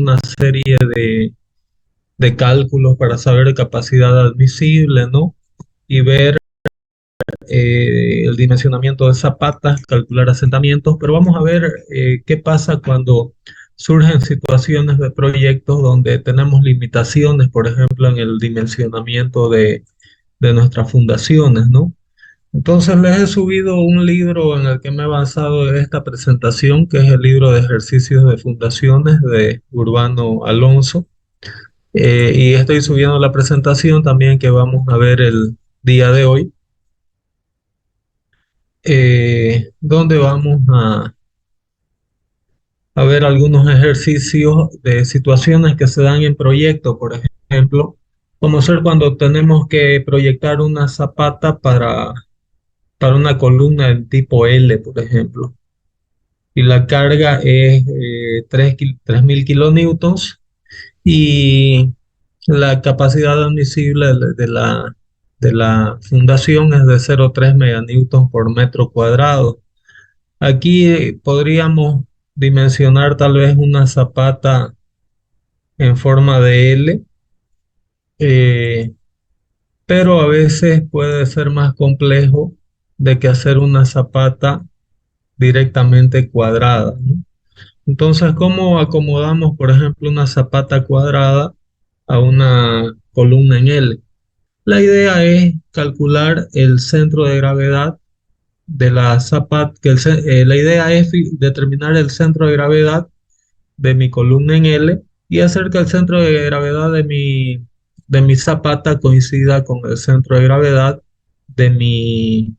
una serie de cálculos para saber capacidad admisible, ¿no? Y ver el dimensionamiento de zapatas, calcular asentamientos, pero vamos a ver qué pasa cuando surgen situaciones de proyectos donde tenemos limitaciones, por ejemplo, en el dimensionamiento de nuestras fundaciones, ¿no? Entonces les he subido un libro en el que me he basado en esta presentación, que es el libro de ejercicios de fundaciones de Urbano Alonso. Y estoy subiendo la presentación también que vamos a ver el día de hoy, donde vamos a ver algunos ejercicios de situaciones que se dan en proyecto, por ejemplo, como ser cuando tenemos que proyectar una zapata para una columna del tipo L, por ejemplo, y la carga es 3000 kilonewtons y la capacidad admisible de la fundación es de 0,3 meganewtons por metro cuadrado. Aquí podríamos dimensionar tal vez una zapata en forma de L, eh, pero a veces puede ser más complejo de que hacer una zapata directamente cuadrada, ¿no? Entonces, ¿cómo acomodamos, por ejemplo, una zapata cuadrada a una columna en L? La idea es calcular el centro de gravedad de la zapata, la idea es determinar el centro de gravedad de mi columna en L y hacer que el centro de gravedad de mi zapata coincida con el centro de gravedad de mi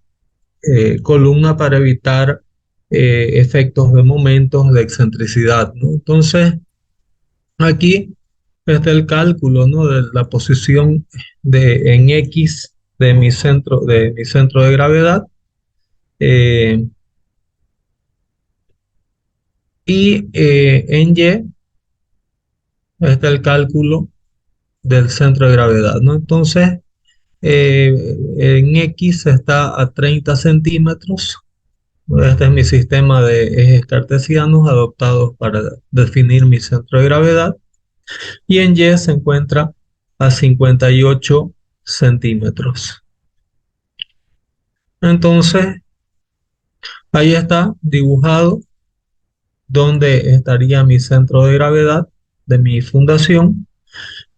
columna para evitar efectos de momentos de excentricidad, ¿no? Entonces, aquí está el cálculo, ¿no? De la posición en X de mi centro de gravedad. eh, en Y está el cálculo del centro de gravedad, ¿no? Entonces, en X está a 30 centímetros. Este es mi sistema de ejes cartesianos adoptados para definir mi centro de gravedad. Y en Y se encuentra a 58 centímetros. Entonces, ahí está dibujado donde estaría mi centro de gravedad de mi fundación.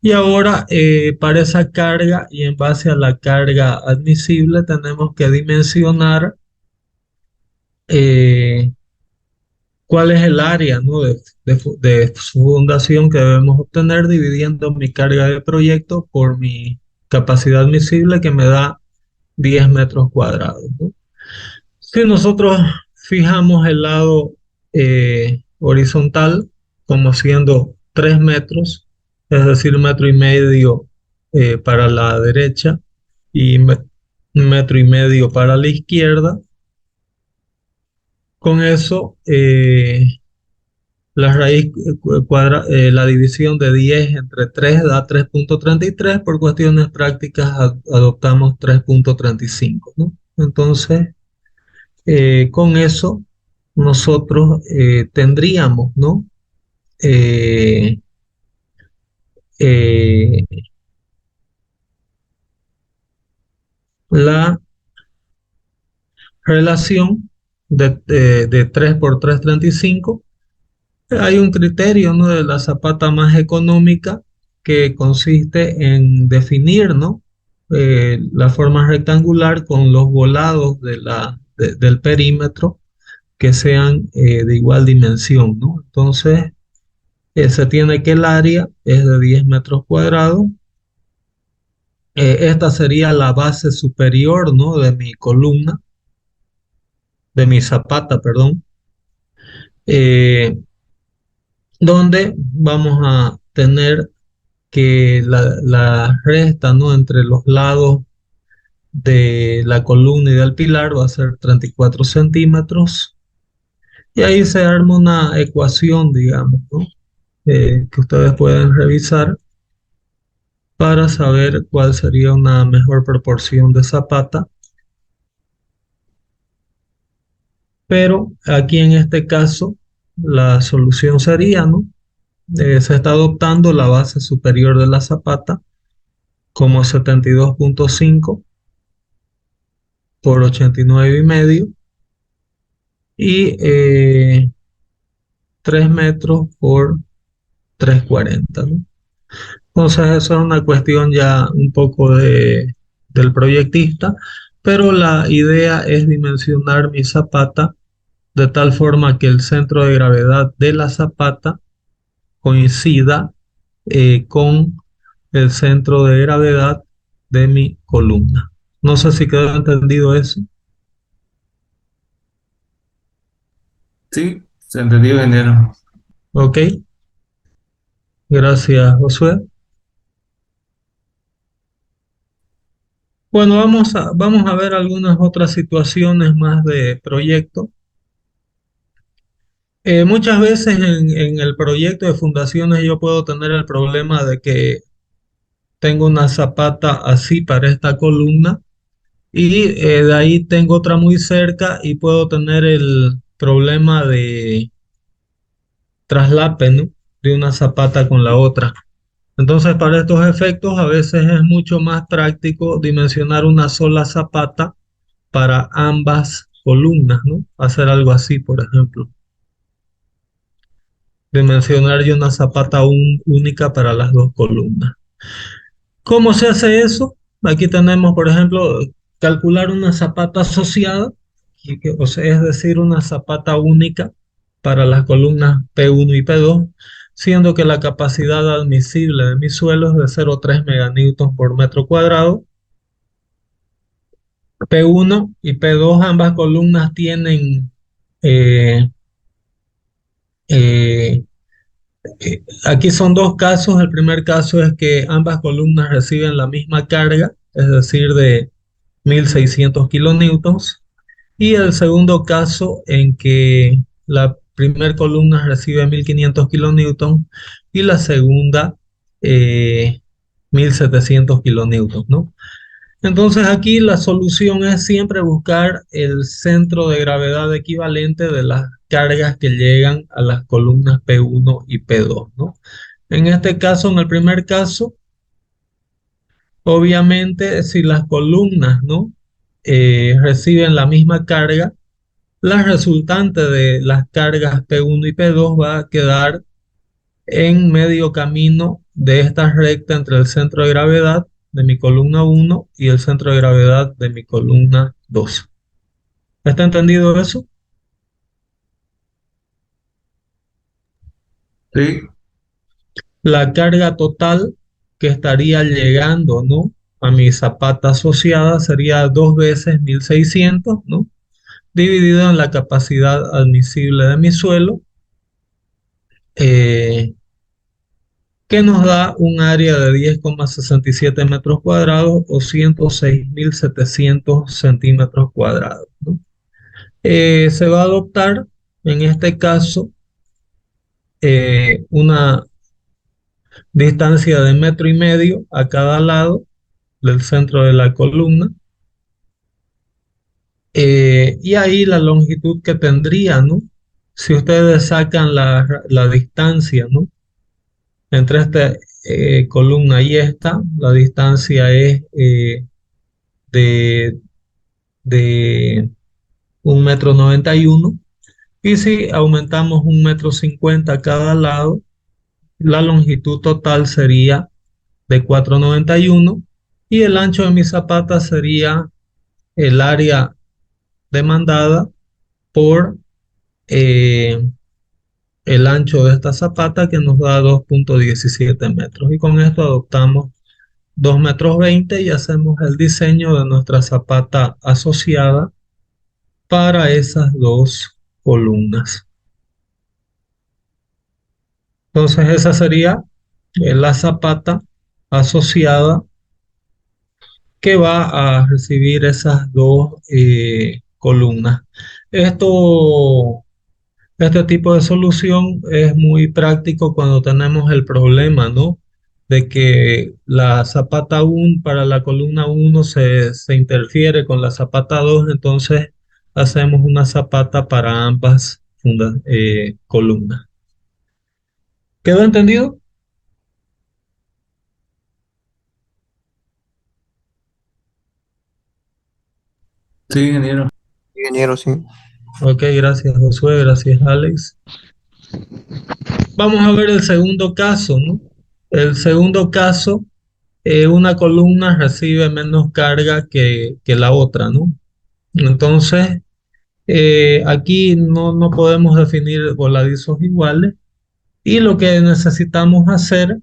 Y ahora, para esa carga y en base a la carga admisible, tenemos que dimensionar eh, cuál es el área, ¿no? de fundación que debemos obtener dividiendo mi carga de proyecto por mi capacidad admisible que me da 10 metros cuadrados, ¿no? Si nosotros fijamos el lado horizontal como siendo 3 metros, es decir, 1,5 metros para la derecha y 1,5 metros para la izquierda, con eso la raíz la división de 10 entre 3 da 3,33. Por cuestiones prácticas adoptamos 3,35, ¿no? Entonces, con eso nosotros tendríamos, ¿no? Eh, eh, la relación de 3 por 3,35. Hay un criterio, ¿no? De la zapata más económica que consiste en definir, ¿no? La forma rectangular con los volados del perímetro que sean de igual dimensión, ¿no? Entonces, se tiene que el área es de 10 metros cuadrados. Esta sería la base superior, ¿no? De mi columna, de mi zapata, perdón, eh, donde vamos a tener que la resta, ¿no? Entre los lados de la columna y del pilar va a ser 34 centímetros. Y ahí se arma una ecuación, digamos, ¿no? Que ustedes pueden revisar para saber cuál sería una mejor proporción de zapata. Pero aquí en este caso, la solución sería, ¿no? Se está adoptando la base superior de la zapata como 72,5 por 89,5 y 3 metros por 3,40, ¿no? Entonces, eso es una cuestión ya un poco del proyectista, pero la idea es dimensionar mi zapata de tal forma que el centro de gravedad de la zapata coincida con el centro de gravedad de mi columna. No sé si quedó entendido eso. Sí, se entendió, ingeniero. Ok, gracias, Josué. Bueno, vamos a ver algunas otras situaciones más de proyecto. Muchas veces en el proyecto de fundaciones yo puedo tener el problema de que tengo una zapata así para esta columna y de ahí tengo otra muy cerca y puedo tener el problema de traslape, ¿no? De una zapata con la otra. Entonces, para estos efectos, a veces es mucho más práctico dimensionar una sola zapata para ambas columnas, ¿no? Hacer algo así, por ejemplo. Dimensionar yo una zapata única para las dos columnas. ¿Cómo se hace eso? Aquí tenemos, por ejemplo, calcular una zapata asociada, o sea, es decir, una zapata única para las columnas P1 y P2, siendo que la capacidad admisible de mi suelo es de 0,3 meganewtons por metro cuadrado. P1 y P2, ambas columnas tienen eh, eh, aquí son dos casos. El primer caso es que ambas columnas reciben la misma carga, es decir, de 1.600 kilonewtons. Y el segundo caso en que la primera columna recibe 1.500 kilonewtons y la segunda 1.700 kilonewtons, ¿no? Entonces aquí la solución es siempre buscar el centro de gravedad equivalente de las cargas que llegan a las columnas P1 y P2, ¿no? En este caso, en el primer caso, obviamente si las columnas, ¿no? Reciben la misma carga, la resultante de las cargas P1 y P2 va a quedar en medio camino de esta recta entre el centro de gravedad de mi columna 1 y el centro de gravedad de mi columna 2. ¿Está entendido eso? Sí, La carga total que estaría llegando, ¿no? A mi zapata asociada sería 2 veces 1.600, ¿no? Dividido en la capacidad admisible de mi suelo, eh, que nos da un área de 10,67 metros cuadrados o 106.700 centímetros cuadrados, ¿no? Se va a adoptar en este caso una distancia de 1,5 metros a cada lado del centro de la columna, y ahí la longitud que tendría, ¿no? Si ustedes sacan la distancia, ¿no? Entre esta columna y esta, la distancia es de, de 1,91 m. Y si aumentamos 1,50 m a cada lado, la longitud total sería de 4,91 m y el ancho de mi zapata sería el área demandada por eh, el ancho de esta zapata, que nos da 2,17 metros. Y con esto adoptamos 2,20 m y hacemos el diseño de nuestra zapata asociada para esas dos columnas. Entonces esa sería la zapata asociada que va a recibir esas dos columnas. Esto, este tipo de solución es muy práctico cuando tenemos el problema, ¿no? De que la zapata 1 para la columna 1 se interfiere con la zapata 2, entonces hacemos una zapata para ambas columnas. ¿Quedó entendido? Sí, ingeniero. Ingeniero, sí. Ok, gracias Josué, gracias Alex. Vamos a ver el segundo caso, ¿no? El segundo caso, una columna recibe menos carga que la otra, ¿no? Entonces, aquí no podemos definir voladizos iguales y lo que necesitamos hacer,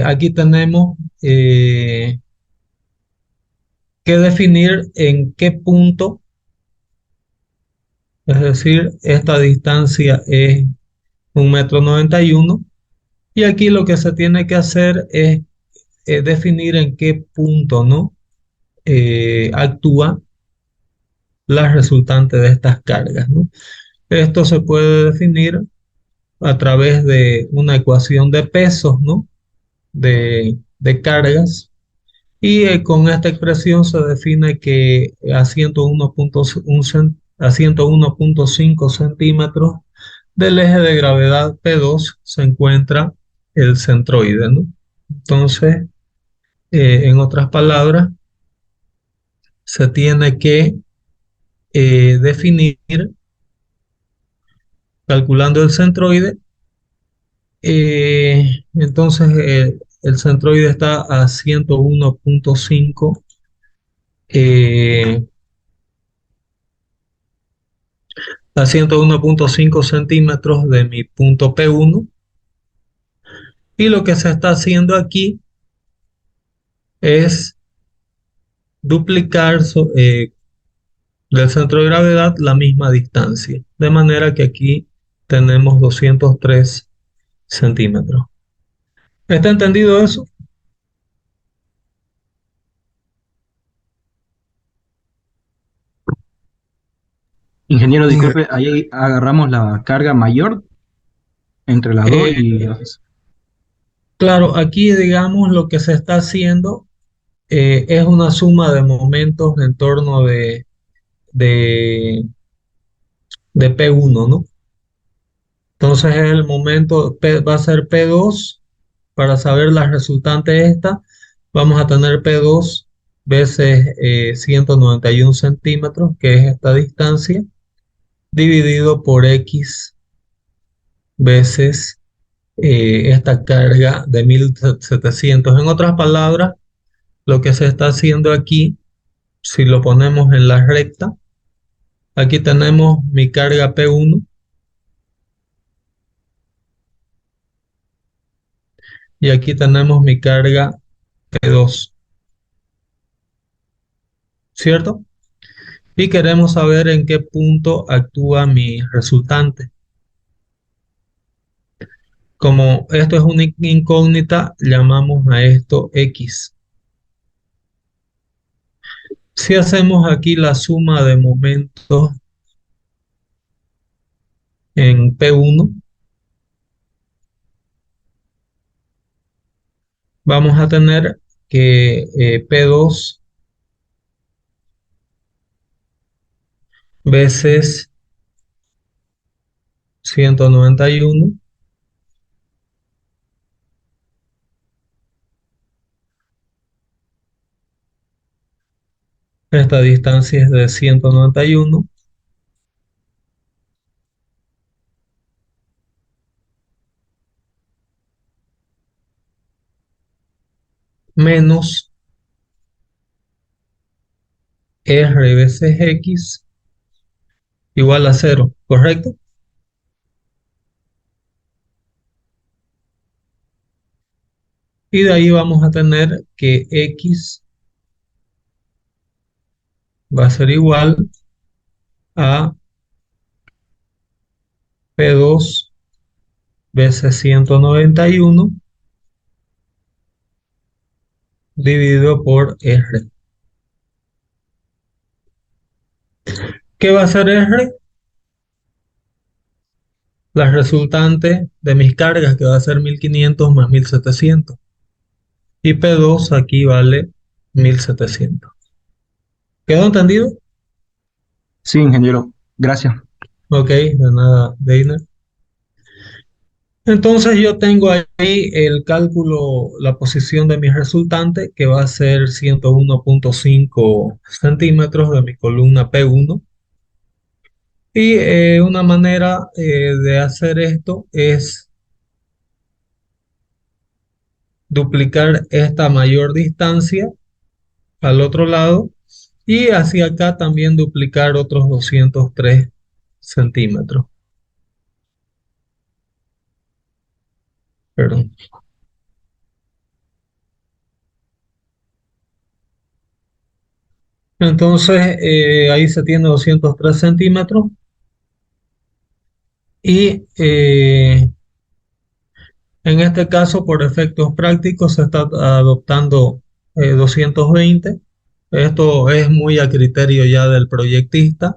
aquí tenemos que definir en qué punto, es decir, esta distancia es 1,91 m y aquí lo que se tiene que hacer es definir en qué punto, ¿no? Actúa la resultante de estas cargas, ¿no? Esto se puede definir a través de una ecuación de pesos, ¿no? De cargas. Y con esta expresión se define que a 101,5 centímetros del eje de gravedad P2 se encuentra el centroide, ¿no? Entonces, en otras palabras, se tiene que definir, calculando el centroide, entonces el centroide está a 101,5 eh, a 101,5 centímetros de mi punto P1 y lo que se está haciendo aquí es duplicar del centro de gravedad la misma distancia, de manera que aquí tenemos 203 centímetros. ¿Está entendido eso? Ingeniero, Inge- disculpe, ahí agarramos la carga mayor entre las dos Eh, y claro, aquí digamos lo que se está haciendo es una suma de momentos en torno de, de P1, ¿no? Entonces el momento va a ser P2. Para saber la resultante esta, vamos a tener P2 veces 191 centímetros, que es esta distancia, dividido por X veces esta carga de 1.700. En otras palabras, lo que se está haciendo aquí, si lo ponemos en la recta, aquí tenemos mi carga P1 y aquí tenemos mi carga P2, ¿cierto? Y queremos saber en qué punto actúa mi resultante. Como esto es una incógnita, llamamos a esto X. Si hacemos aquí la suma de momentos en P1, vamos a tener que P2 veces 191, esta distancia es de 191, menos R veces X igual a 0, ¿correcto? Y de ahí vamos a tener que X va a ser igual a P2 veces 191 dividido por R. ¿Qué va a ser R? La resultante de mis cargas, que va a ser 1.500 más 1.700. Y P2 aquí vale 1.700. ¿Quedó entendido? sí, ingeniero, gracias. Ok, de nada, Deiner. Entonces yo tengo ahí el cálculo, la posición de mi resultante, que va a ser 101,5 centímetros de mi columna P1. Y una manera de hacer esto es duplicar esta mayor distancia al otro lado y hacia acá también duplicar otros 203 centímetros. Perdón. Entonces ahí se tiene 203 centímetros y en este caso por efectos prácticos se está adoptando 220. Esto es muy a criterio ya del proyectista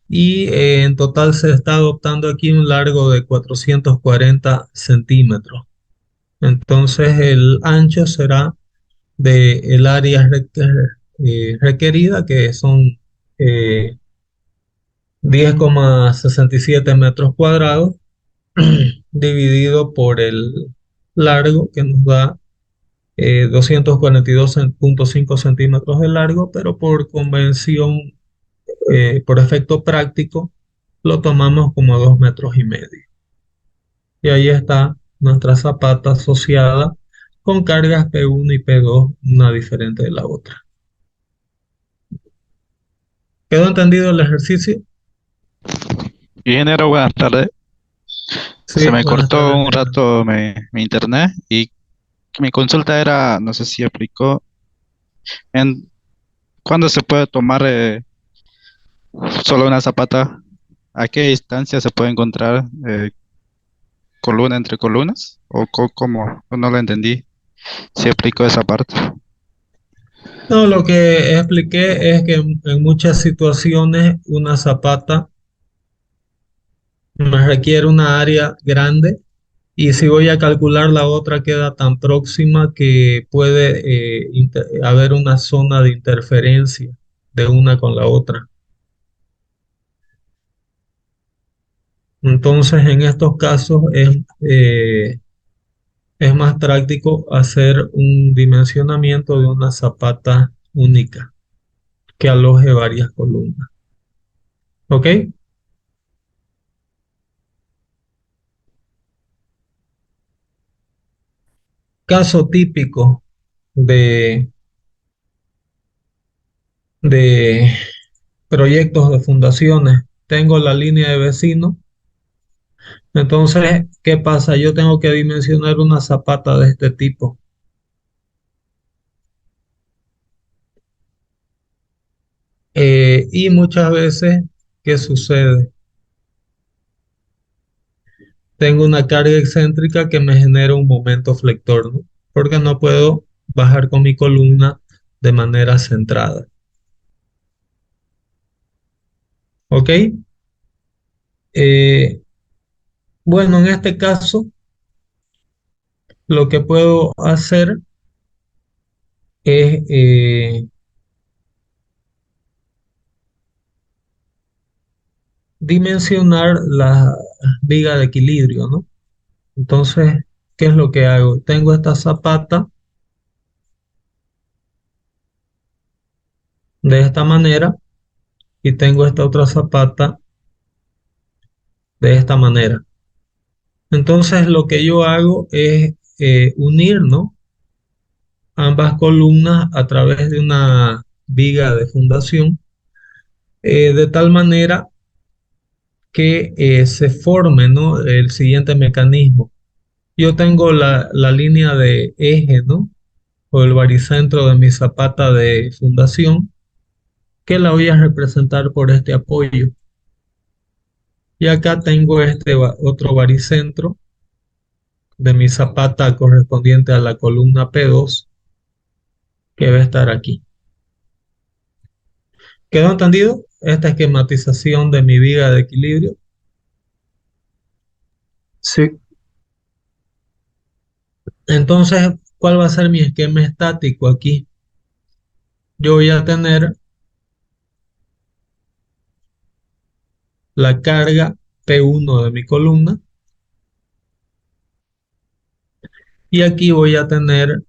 y en total se está adoptando aquí un largo de 440 centímetros. Entonces el ancho será del área requerida, que son eh, 10,67 metros cuadrados, dividido por el largo, que nos da 242,5 centímetros de largo, pero por convención, por efecto práctico, lo tomamos como 2,5 metros. Y ahí está nuestra zapata asociada con cargas P1 y P2, una diferente de la otra. ¿Quedó entendido el ejercicio? Ingeniero, buenas tardes. Se Sí, me buenas cortó tardes, un Miguel. rato mi internet y mi consulta era, no sé si aplicó, en cuándo se puede tomar solo una zapata, a qué distancia se puede encontrar columna entre columnas, o cómo, no lo entendí, si aplicó esa parte. No, lo que expliqué es que en muchas situaciones una zapata me requiere una área grande y si voy a calcular la otra queda tan próxima que puede haber una zona de interferencia de una con la otra. Entonces, en estos casos es más práctico hacer un dimensionamiento de una zapata única que aloje varias columnas. ¿Ok? Caso típico de, de proyectos de fundaciones. Tengo la línea de vecino. Entonces, ¿qué pasa? Yo tengo que dimensionar una zapata de este tipo. Y muchas veces, ¿qué sucede? Tengo una carga excéntrica que me genera un momento flector, ¿no? Porque no puedo bajar con mi columna de manera centrada. ¿Ok? Eh, bueno, en este caso, lo que puedo hacer es dimensionar la viga de equilibrio, ¿no? Entonces, ¿qué es lo que hago? Tengo esta zapata de esta manera y tengo esta otra zapata de esta manera. Entonces, lo que yo hago es unir, ¿no? Ambas columnas a través de una viga de fundación, de tal manera que se forme, ¿no? El siguiente mecanismo. Yo tengo la línea de eje, ¿no? O el baricentro de mi zapata de fundación, que la voy a representar por este apoyo. Y acá tengo este otro baricentro de mi zapata correspondiente a la columna P2, que va a estar aquí. ¿Quedó entendido? Esta esquematización de mi viga de equilibrio. Sí, Entonces, ¿cuál va a ser mi esquema estático aquí? Yo voy a tener la carga P1 de mi columna Y aquí voy a tener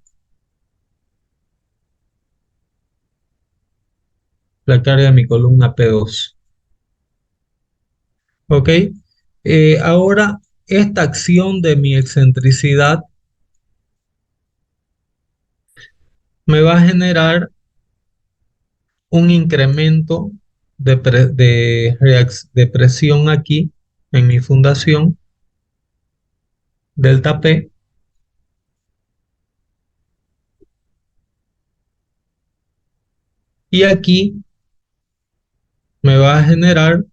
la carga de mi columna P2. ¿Ok? Ahora, esta acción de mi excentricidad me va a generar un incremento de presión aquí en mi fundación, delta P, y aquí me va a generar,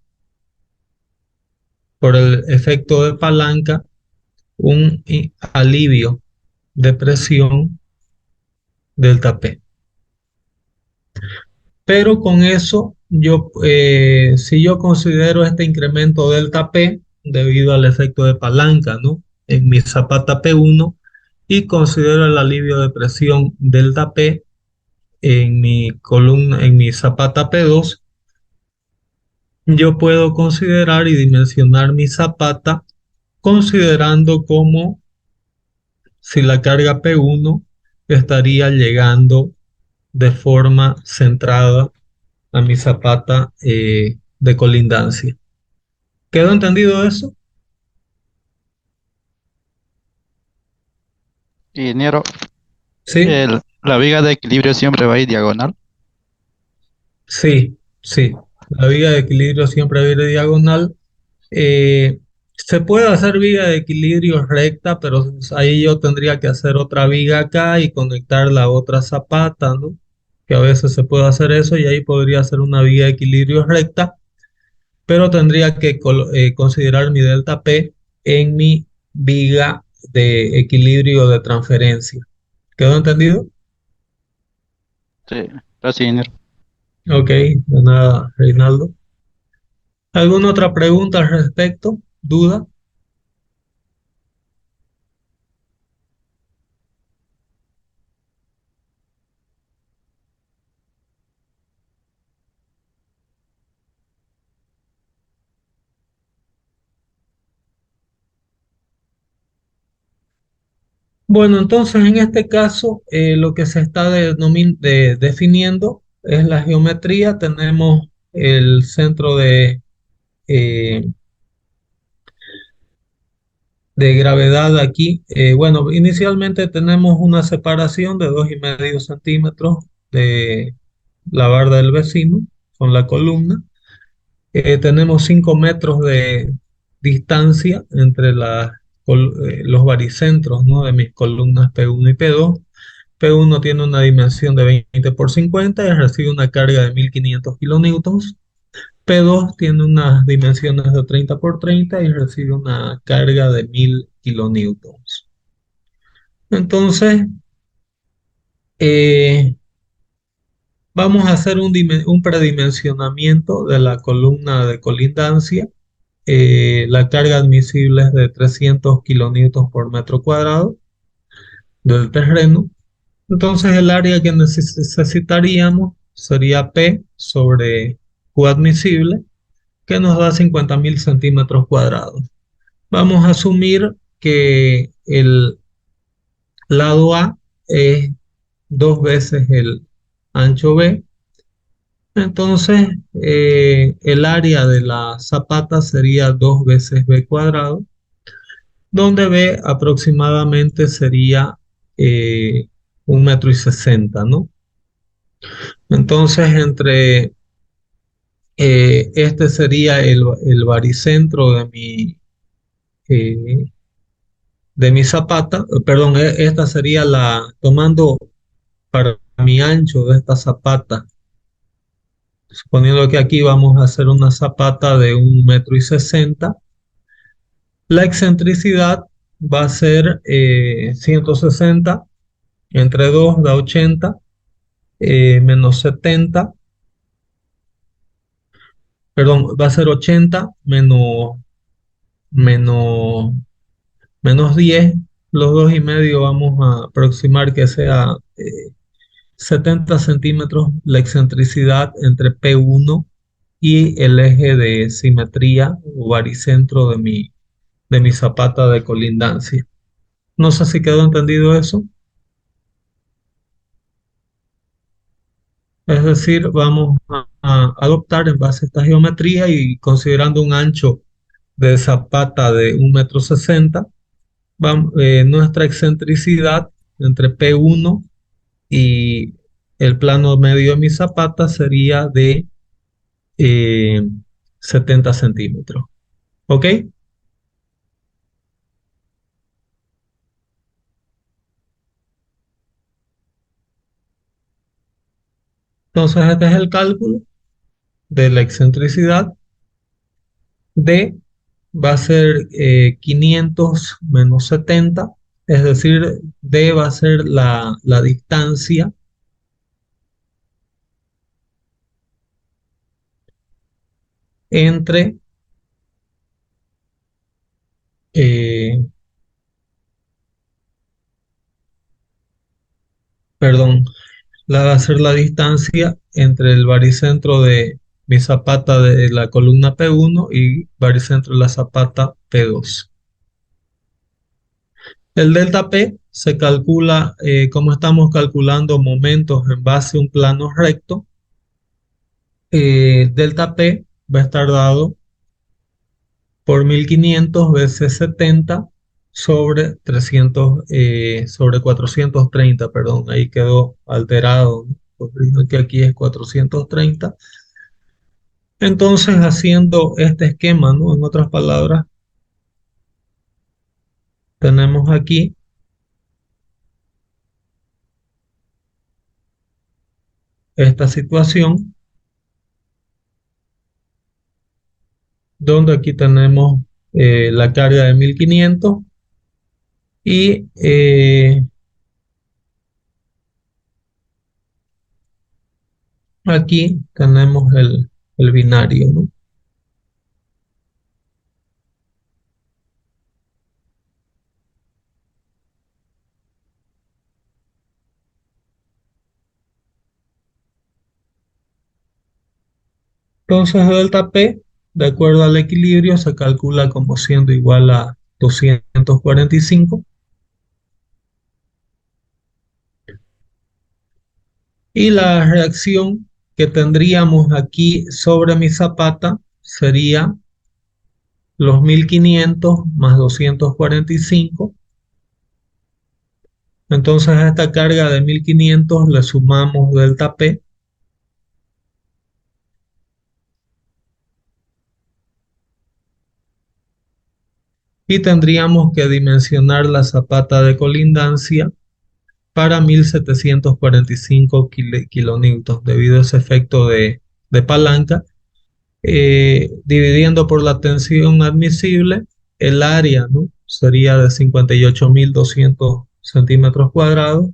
por el efecto de palanca, un alivio de presión delta P. Pero con eso, si yo considero este incremento delta P debido al efecto de palanca, ¿no? En mi zapata P1 y considero el alivio de presión delta P en mi columna, en mi zapata P2, yo puedo considerar y dimensionar mi zapata considerando como si la carga P1 estaría llegando de forma centrada a mi zapata de colindancia. ¿Quedó entendido eso? Ingeniero, Sí, la viga de equilibrio siempre va a ir diagonal. sí, sí. La viga de equilibrio siempre va a ir de diagonal. Se puede hacer viga de equilibrio recta, pero ahí yo tendría que hacer otra viga acá y conectar la otra zapata, ¿no? Que a veces se puede hacer eso y ahí podría ser una viga de equilibrio recta, pero tendría que considerar mi delta P en mi viga de equilibrio de transferencia. ¿Quedó entendido? Sí, gracias, ingeniero. Ok, de nada, Reinaldo. ¿Alguna otra pregunta al respecto? ¿Duda? Bueno, entonces en este caso lo que se está definiendo es la geometría. Tenemos el centro eh, de gravedad aquí. Bueno, inicialmente tenemos una separación de 2,5 centímetros de la barda del vecino con la columna. Tenemos 5 metros de distancia entre los baricentros, ¿no? De mis columnas P1 y P2. P1 tiene una dimensión de 20 por 50 y recibe una carga de 1500 kilonewtons. P2 tiene unas dimensiones de 30 por 30 y recibe una carga de 1000 kilonewtons. Entonces, eh, vamos a hacer un predimensionamiento de la columna de colindancia. La carga admisible es de 300 kilonewtons por metro cuadrado del terreno. Entonces el área que necesitaríamos sería P sobre Q admisible, que nos da 50.000 centímetros cuadrados. Vamos a asumir que el lado A es dos veces el ancho B. Entonces el área de la zapata sería dos veces B cuadrado, donde B aproximadamente sería 1,60 m, ¿no? Entonces, este sería el baricentro eh, de mi zapata, perdón, esta sería tomando para mi ancho de esta zapata, suponiendo que aquí vamos a hacer una zapata de 1,60 m, la excentricidad va a ser 160 entre 2 da 80, menos 70, perdón, va a ser 80 menos, menos 10, los 2,5 vamos a aproximar que sea 70 centímetros la excentricidad entre P1 y el eje de simetría o baricentro de mi zapata de colindancia. No sé si quedó entendido eso. Es decir, vamos a adoptar en base a esta geometría y considerando un ancho de zapata de 1,60 m, nuestra excentricidad entre P1 y el plano medio de mi zapata sería de eh, 70 centímetros. ¿Ok? Entonces este es el cálculo de la excentricidad. D va a ser 500 menos 70, es decir, D va a ser la distancia entre, eh, perdón, va a ser la distancia entre el baricentro de mi zapata de la columna P1 y baricentro de la zapata P2. El delta P se calcula, como estamos calculando momentos en base a un plano recto, delta P va a estar dado por 1500 veces 70 sobre 300, sobre 430, perdón, ahí quedó alterado, ¿no? Corrijo que aquí es 430. Entonces, haciendo este esquema, ¿no? En otras palabras, tenemos aquí esta situación donde aquí tenemos la carga de 1500 y aquí tenemos el binario, ¿no? Entonces, delta P, de acuerdo al equilibrio, se calcula como siendo igual a 245 y la reacción que tendríamos aquí sobre mi zapata sería los 1500 más 245. Entonces a esta carga de 1500 le sumamos delta P y tendríamos que dimensionar la zapata de colindancia para 1745 kilonewtons debido a ese efecto de palanca, dividiendo por la tensión admisible, el área, ¿no? Sería de 58.200 centímetros cuadrados.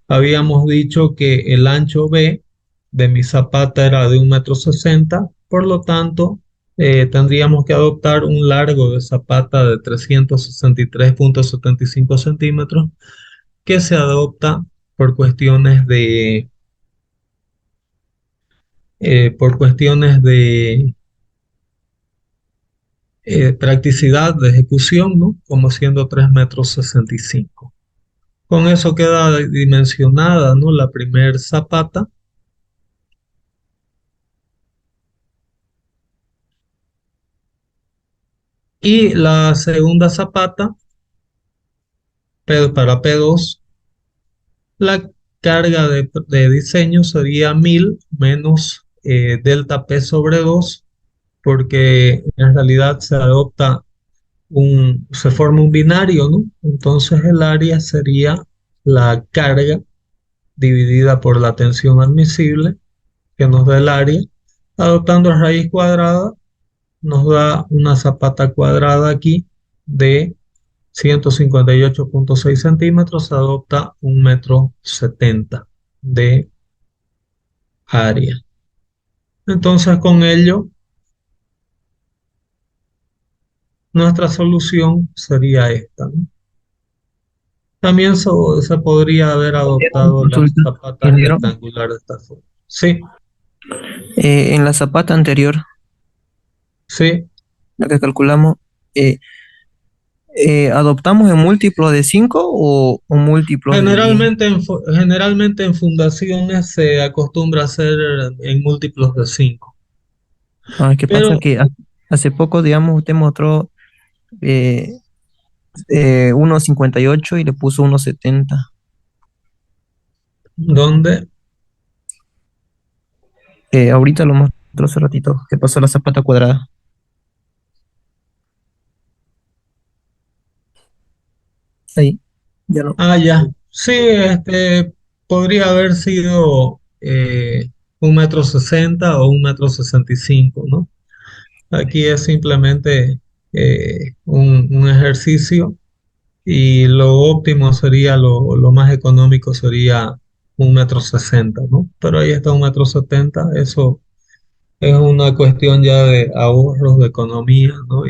Habíamos dicho que el ancho B de mi zapata era de 1,60 m, por lo tanto, tendríamos que adoptar un largo de zapata de 363,75 centímetros que se adopta por cuestiones de practicidad de ejecución, ¿no? Como siendo 3,65 m. Con eso queda dimensionada, ¿no? La primer zapata. Y la segunda zapata, para P2, la carga de diseño sería 1000 menos delta P sobre 2, porque en realidad se forma un binario, ¿no? Entonces el área sería la carga dividida por la tensión admisible, que nos da el área. Adoptando raíz cuadrada, nos da una zapata cuadrada aquí de 158,6 centímetros, se adopta 1,70 m de área. Entonces, con ello, nuestra solución sería esta, ¿no? También se podría haber adoptado la Consulta, zapata ingeniero. rectangular de esta forma. Sí, En la zapata anterior, sí, la que calculamos, eh, ¿Adoptamos en múltiplos de 5 o múltiplos de 10? Generalmente en fundaciones se acostumbra a hacer en múltiplos de 5. ¿Qué pasa? Pero, Que hace poco, digamos, usted mostró eh, 1,58 y le puso 1,70. ¿dónde? Ahorita lo mostró hace ratito, que pasó la zapata cuadrada. Ahí, ya no. Ah, ya. Sí, podría haber sido 1,60 m o 1,65 m, ¿no? Aquí es simplemente un ejercicio y lo óptimo sería, lo más económico sería 1,60 m, ¿no? Pero ahí está 1,70 m, eso es una cuestión ya de ahorros, de economía, ¿no?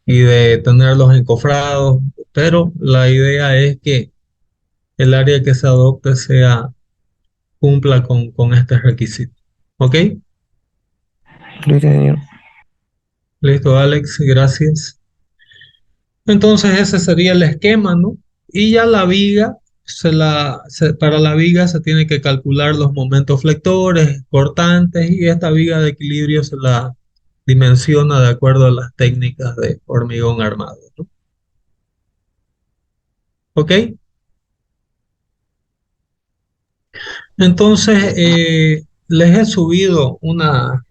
Y de tenerlos encofrados, pero la idea es que el área que se adopte cumpla con este requisito. ¿Ok? Listo, ingeniero. Listo, Alex, gracias. Entonces ese sería el esquema, ¿no? Y ya la viga, para la viga se tiene que calcular los momentos flectores, cortantes, y esta viga de equilibrio se la dimensiona de acuerdo a las técnicas de hormigón armado, ¿no? ¿Ok? Entonces, les he subido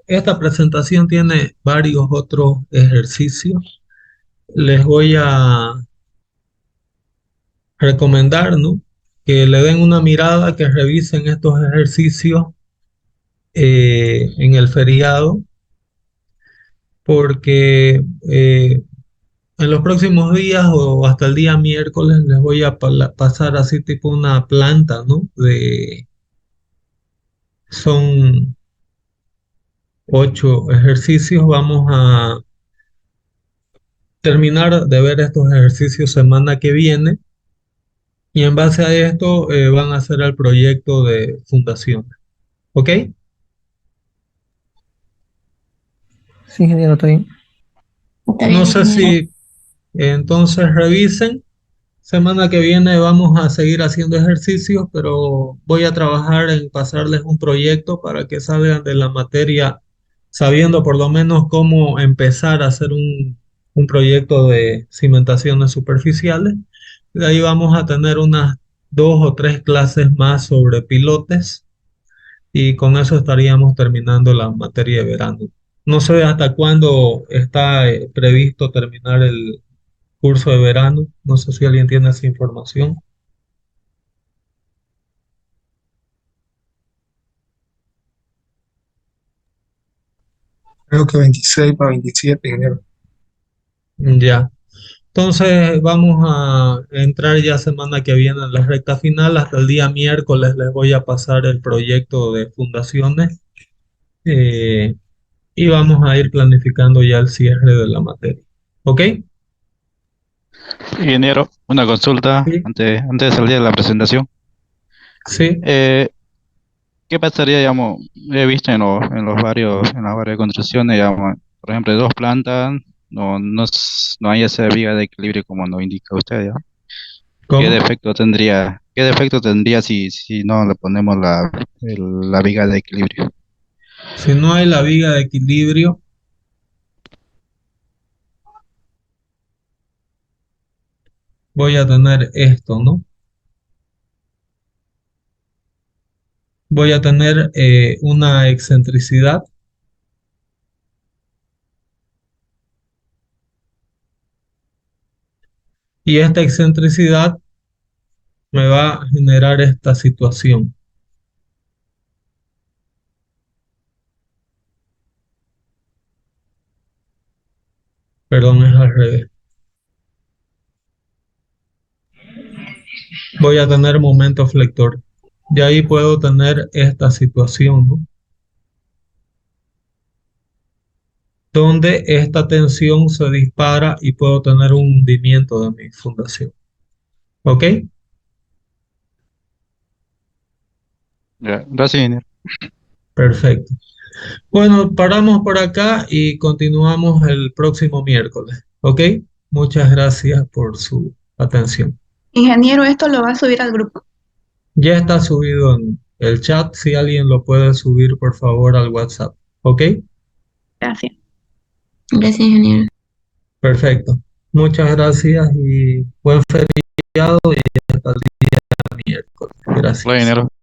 esta presentación tiene varios otros ejercicios. Les voy a recomendar, ¿no? Que le den una mirada, que revisen estos ejercicios en el feriado, porque en los próximos días o hasta el día miércoles les voy a pasar así tipo una planta, ¿no? Son 8 ejercicios. Vamos a terminar de ver estos ejercicios semana que viene y en base a esto van a hacer el proyecto de fundación. ¿Ok? Sí, ingeniero, está bien. Está No bien, sé ingeniero. si entonces revisen. Semana que viene vamos a seguir haciendo ejercicios, pero voy a trabajar en pasarles un proyecto para que salgan de la materia sabiendo por lo menos cómo empezar a hacer un proyecto de cimentaciones superficiales. De ahí vamos a tener unas 2 o 3 clases más sobre pilotes y con eso estaríamos terminando la materia de verano. No sé hasta cuándo está previsto terminar el curso de verano. No sé si alguien tiene esa información. Creo que 26 para 27, ingeniero. Ya. Entonces vamos a entrar ya semana que viene en la recta final. Hasta el día miércoles les voy a pasar el proyecto de fundaciones eh, y vamos a ir planificando ya el cierre de la materia. ¿Ok? Ingeniero, una consulta Sí. antes de salir de la presentación. Sí. Eh, ¿Qué pasaría, digamos, he visto en las varias construcciones, digamos, por ejemplo, 2 plantas, no hay esa viga de equilibrio como nos indica usted, ¿ya? ¿Cómo? Qué defecto tendría si no le ponemos la viga de equilibrio? Si no hay la viga de equilibrio, voy a tener esto, ¿no? Voy a tener una excentricidad y esta excentricidad me va a generar esta situación. Perdón, es al revés. Voy a tener momento flector. Y ahí puedo tener esta situación, ¿no? Donde esta tensión se dispara y puedo tener un hundimiento de mi fundación. ¿Ok? Ya, gracias, ingeniero. Perfecto. Bueno, paramos por acá y continuamos el próximo miércoles. ¿Ok? Muchas gracias por su atención. Ingeniero, ¿esto lo va a subir al grupo? Ya está subido en el chat. Si alguien lo puede subir, por favor, al WhatsApp. ¿Ok? Gracias. Gracias, ingeniero. Perfecto. Muchas gracias y buen feriado y hasta el día miércoles. Hola, Gracias. ingeniero.